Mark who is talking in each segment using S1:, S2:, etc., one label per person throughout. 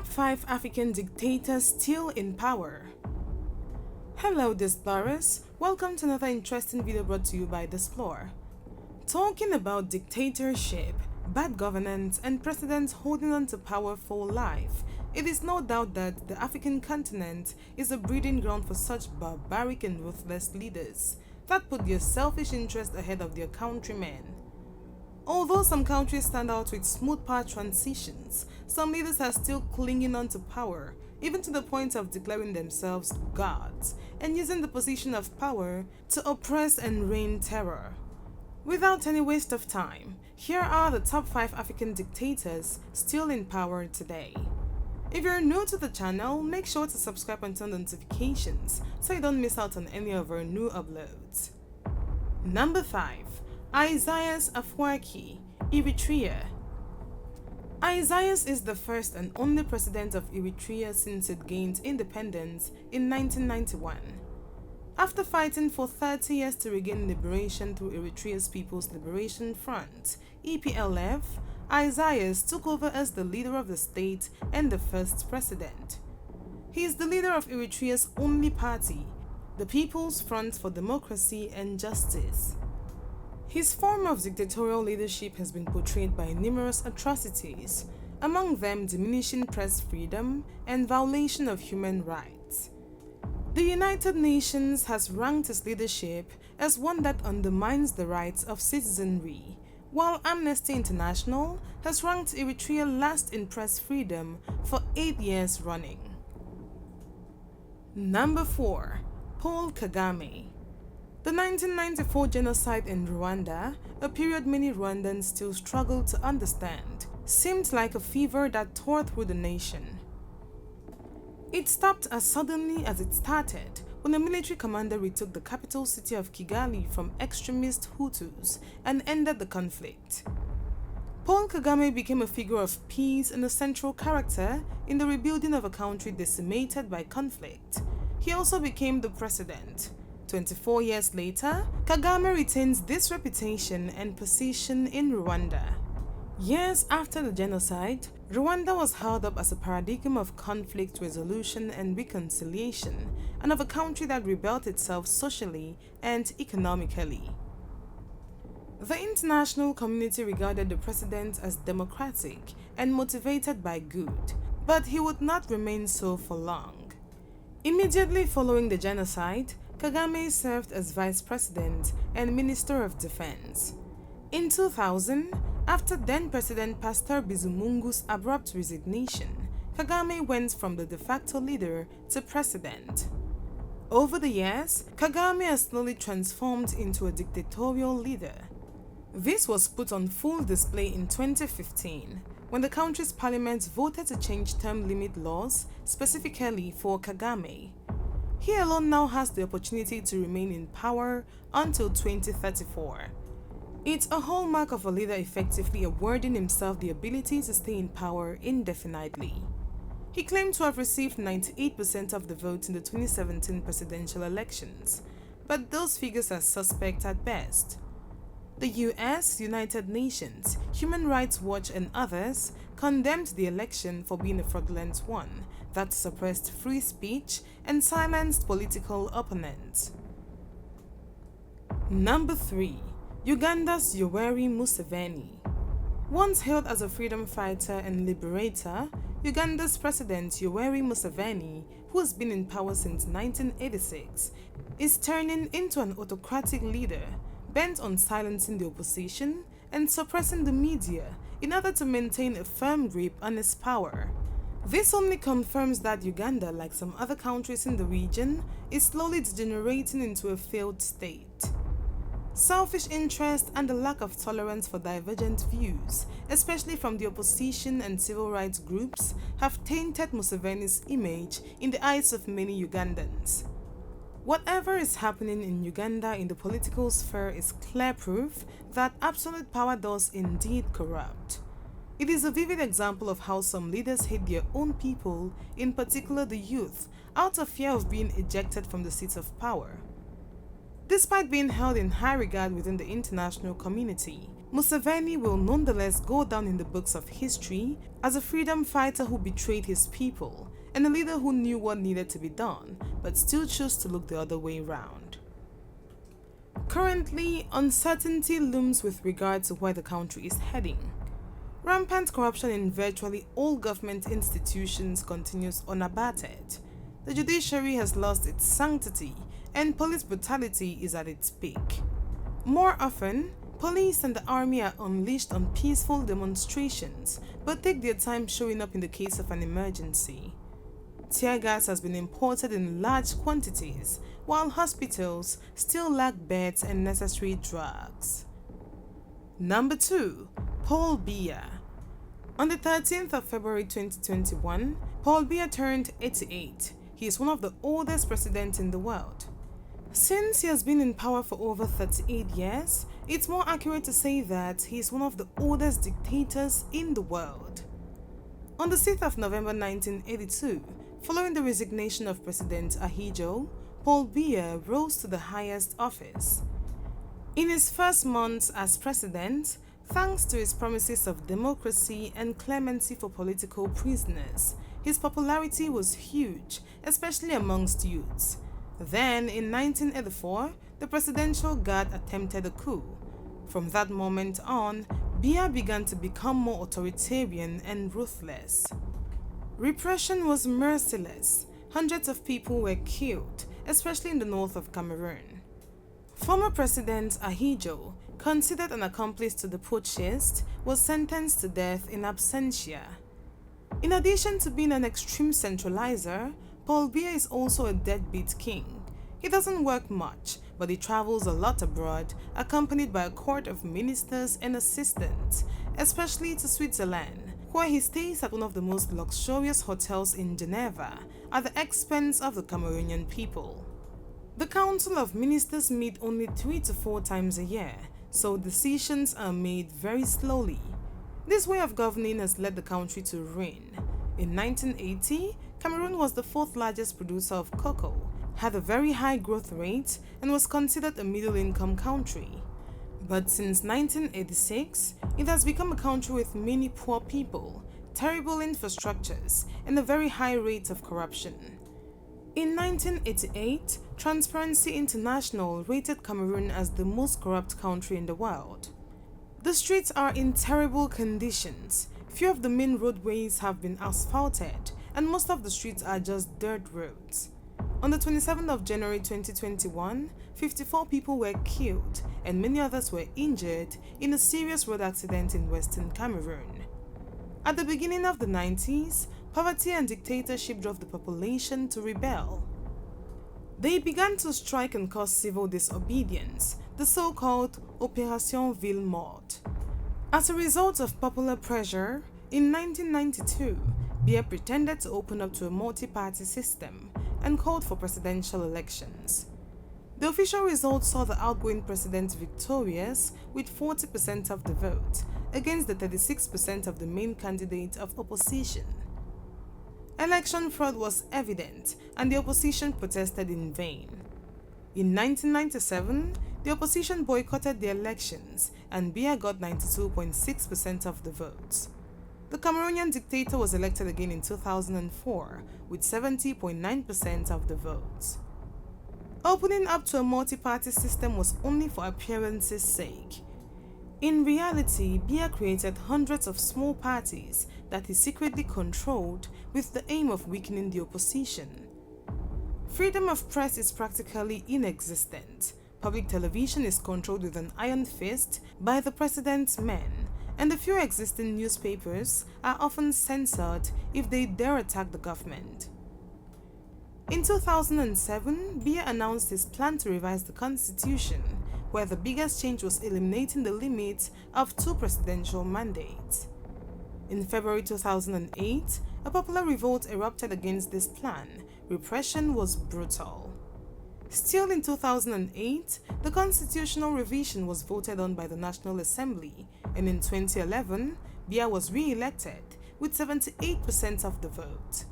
S1: Top 5 African Dictators Still in Power. Hello Displorers, welcome to another interesting video brought to you by Displore. Talking about dictatorship, bad governance and presidents holding on to power for life, it is no doubt that the African continent is a breeding ground for such barbaric and ruthless leaders that put their selfish interest ahead of their countrymen. Although some countries stand out with smooth power transitions, some leaders are still clinging on to power, even to the point of declaring themselves gods and using the position of power to oppress and reign terror. Without any waste of time, here are the top 5 African dictators still in power today. If you're new to the channel, make sure to subscribe and turn on notifications so you don't miss out on any of our new uploads. Number 5. Isaias Afwerki, Eritrea. Isaias is the first and only president of Eritrea since it gained independence in 1991. After fighting for 30 years to regain liberation through Eritrea's People's Liberation Front, EPLF, Isaias took over as the leader of the state and the first president. He is the leader of Eritrea's only party, the People's Front for Democracy and Justice. His form of dictatorial leadership has been portrayed by numerous atrocities, among them diminishing press freedom and violation of human rights. The United Nations has ranked his leadership as one that undermines the rights of citizenry, while Amnesty International has ranked Eritrea last in press freedom for 8 years running. Number 4. Paul Kagame. The 1994 genocide in Rwanda, a period many Rwandans still struggle to understand, seemed like a fever that tore through the nation. It stopped as suddenly as it started when a military commander retook the capital city of Kigali from extremist Hutus and ended the conflict. Paul Kagame became a figure of peace and a central character in the rebuilding of a country decimated by conflict. He also became the president. 24 years later, Kagame retains this reputation and position in Rwanda. Years after the genocide, Rwanda was held up as a paradigm of conflict resolution and reconciliation, and of a country that rebuilt itself socially and economically. The international community regarded the president as democratic and motivated by good, but he would not remain so for long. Immediately following the genocide, Kagame served as Vice President and Minister of Defense. In 2000, after then-President Pastor Bizimungu's abrupt resignation, Kagame went from the de facto leader to president. Over the years, Kagame has slowly transformed into a dictatorial leader. This was put on full display in 2015, when the country's parliament voted to change term limit laws specifically for Kagame. He alone now has the opportunity to remain in power until 2034. It's a hallmark of a leader effectively awarding himself the ability to stay in power indefinitely. He claimed to have received 98% of the votes in the 2017 presidential elections, but those figures are suspect at best. The US, United Nations, Human Rights Watch and others condemned the election for being a fraudulent one that suppressed free speech and silenced political opponents. Number 3. Uganda's Yoweri Museveni. Once hailed as a freedom fighter and liberator, Uganda's President Yoweri Museveni, who has been in power since 1986, is turning into an autocratic leader bent on silencing the opposition and suppressing the media in order to maintain a firm grip on his power. This only confirms that Uganda, like some other countries in the region, is slowly degenerating into a failed state. Selfish interest and the lack of tolerance for divergent views, especially from the opposition and civil rights groups, have tainted Museveni's image in the eyes of many Ugandans. Whatever is happening in Uganda in the political sphere is clear proof that absolute power does indeed corrupt. It is a vivid example of how some leaders hate their own people, in particular the youth, out of fear of being ejected from the seats of power. Despite being held in high regard within the international community, Museveni will nonetheless go down in the books of history as a freedom fighter who betrayed his people and a leader who knew what needed to be done but still chose to look the other way round. Currently, uncertainty looms with regard to where the country is heading. Rampant corruption in virtually all government institutions continues unabated. The judiciary has lost its sanctity and police brutality is at its peak. More often, police and the army are unleashed on peaceful demonstrations but take their time showing up in the case of an emergency. Tear gas has been imported in large quantities, while hospitals still lack beds and necessary drugs. Number 2. Paul Biya. On the 13th of February 2021, Paul Biya turned 88. He is one of the oldest presidents in the world. Since he has been in power for over 38 years, it's more accurate to say that he is one of the oldest dictators in the world. On the 6th of November 1982, following the resignation of President Ahidjo, Paul Biya rose to the highest office. In his first months as president, thanks to his promises of democracy and clemency for political prisoners, his popularity was huge, especially amongst youths. Then, in 1984, the presidential guard attempted a coup. From that moment on, Biya began to become more authoritarian and ruthless. Repression was merciless. Hundreds of people were killed, especially in the north of Cameroon. Former President Ahidjo, considered an accomplice to the putschist, was sentenced to death in absentia. In addition to being an extreme centralizer, Paul Biya is also a deadbeat king. He doesn't work much, but he travels a lot abroad, accompanied by a court of ministers and assistants, especially to Switzerland, where he stays at one of the most luxurious hotels in Geneva at the expense of the Cameroonian people. The Council of Ministers meet only 3 to 4 times a year, so decisions are made very slowly. This way of governing has led the country to ruin. In 1980, Cameroon was the 4th largest producer of cocoa, had a very high growth rate, and was considered a middle-income country. But since 1986, it has become a country with many poor people, terrible infrastructures, and a very high rate of corruption. In 1988, Transparency International rated Cameroon as the most corrupt country in the world. The streets are in terrible conditions. Few of the main roadways have been asphalted, and most of the streets are just dirt roads. On the 27th of January 2021, 54 people were killed and many others were injured in a serious road accident in Western Cameroon. At the beginning of the 90s, poverty and dictatorship drove the population to rebel. They began to strike and cause civil disobedience, the so-called Opération Ville Morte. As a result of popular pressure, in 1992, Biya pretended to open up to a multi-party system and called for presidential elections. The official results saw the outgoing president victorious with 40% of the vote against the 36% of the main candidate of opposition. Election fraud was evident and the opposition protested in vain. In 1997, the opposition boycotted the elections and Biya got 92.6% of the votes. The Cameroonian dictator was elected again in 2004 with 70.9% of the votes. Opening up to a multi-party system was only for appearance's sake. In reality, Biya created hundreds of small parties that he secretly controlled with the aim of weakening the opposition. Freedom of press is practically inexistent. Public television is controlled with an iron fist by the president's men, and the few existing newspapers are often censored if they dare attack the government. In 2007, Biya announced his plan to revise the constitution, where the biggest change was eliminating the limit of 2 presidential mandates. In February 2008, a popular revolt erupted against this plan. Repression was brutal. Still in 2008, the constitutional revision was voted on by the National Assembly, and in 2011, Biya was re-elected with 78% of the vote.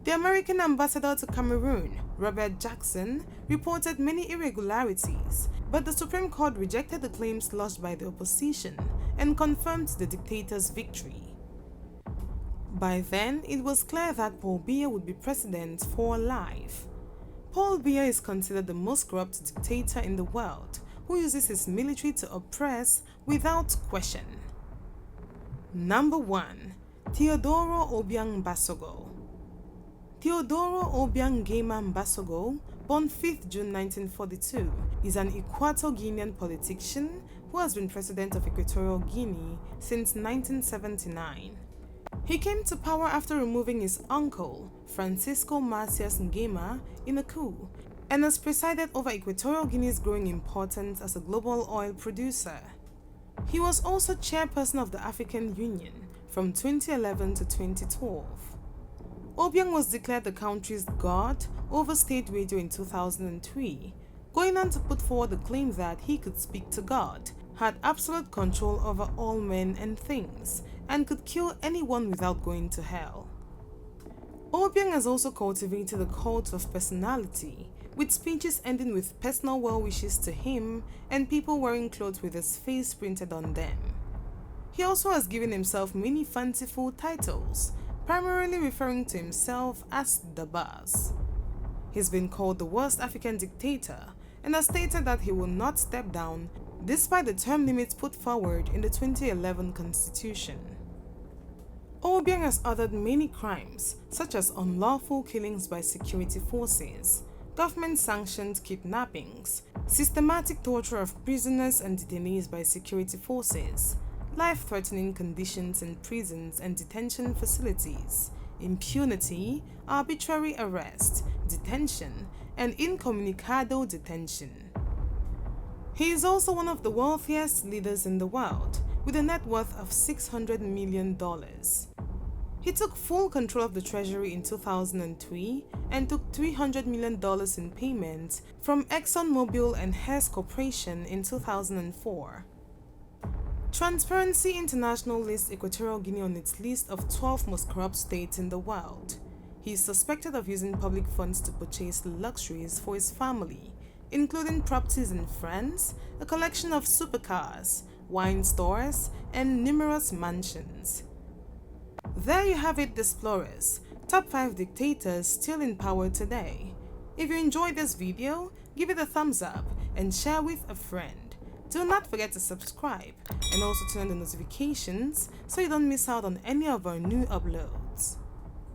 S1: The American ambassador to Cameroon, Robert Jackson, reported many irregularities, but the Supreme Court rejected the claims lodged by the opposition and confirmed the dictator's victory. By then, it was clear that Paul Biya would be president for life. Paul Biya is considered the most corrupt dictator in the world, who uses his military to oppress without question. Number 1. Theodoro Obiang Basogo. Theodoro Obiang Basogo, born 5th June 1942, is an Equatorial Guinean politician who has been president of Equatorial Guinea since 1979. He came to power after removing his uncle, Francisco Macias Nguema, in a coup, and has presided over Equatorial Guinea's growing importance as a global oil producer. He was also chairperson of the African Union from 2011 to 2012. Obiang was declared the country's god over state radio in 2003, going on to put forward the claim that he could speak to God, had absolute control over all men and things, and could kill anyone without going to hell. Obiang has also cultivated a cult of personality, with speeches ending with personal well wishes to him and people wearing clothes with his face printed on them. He also has given himself many fanciful titles, primarily referring to himself as the boss. He's been called the worst African dictator and has stated that he will not step down despite the term limits put forward in the 2011 constitution. Obiang has ordered many crimes, such as unlawful killings by security forces, government-sanctioned kidnappings, systematic torture of prisoners and detainees by security forces, life-threatening conditions in prisons and detention facilities, impunity, arbitrary arrest, detention, and incommunicado detention. He is also one of the wealthiest leaders in the world, with a net worth of $600 million. He took full control of the treasury in 2003 and took $300 million in payments from ExxonMobil and Hess Corporation in 2004. Transparency International lists Equatorial Guinea on its list of 12 most corrupt states in the world. He is suspected of using public funds to purchase luxuries for his family, including properties in France, a collection of supercars, wine stores, and numerous mansions. There you have it, Explorers, top 5 dictators still in power today. If you enjoyed this video, give it a thumbs up and share with a friend. Do not forget to subscribe and also turn on the notifications so you don't miss out on any of our new uploads.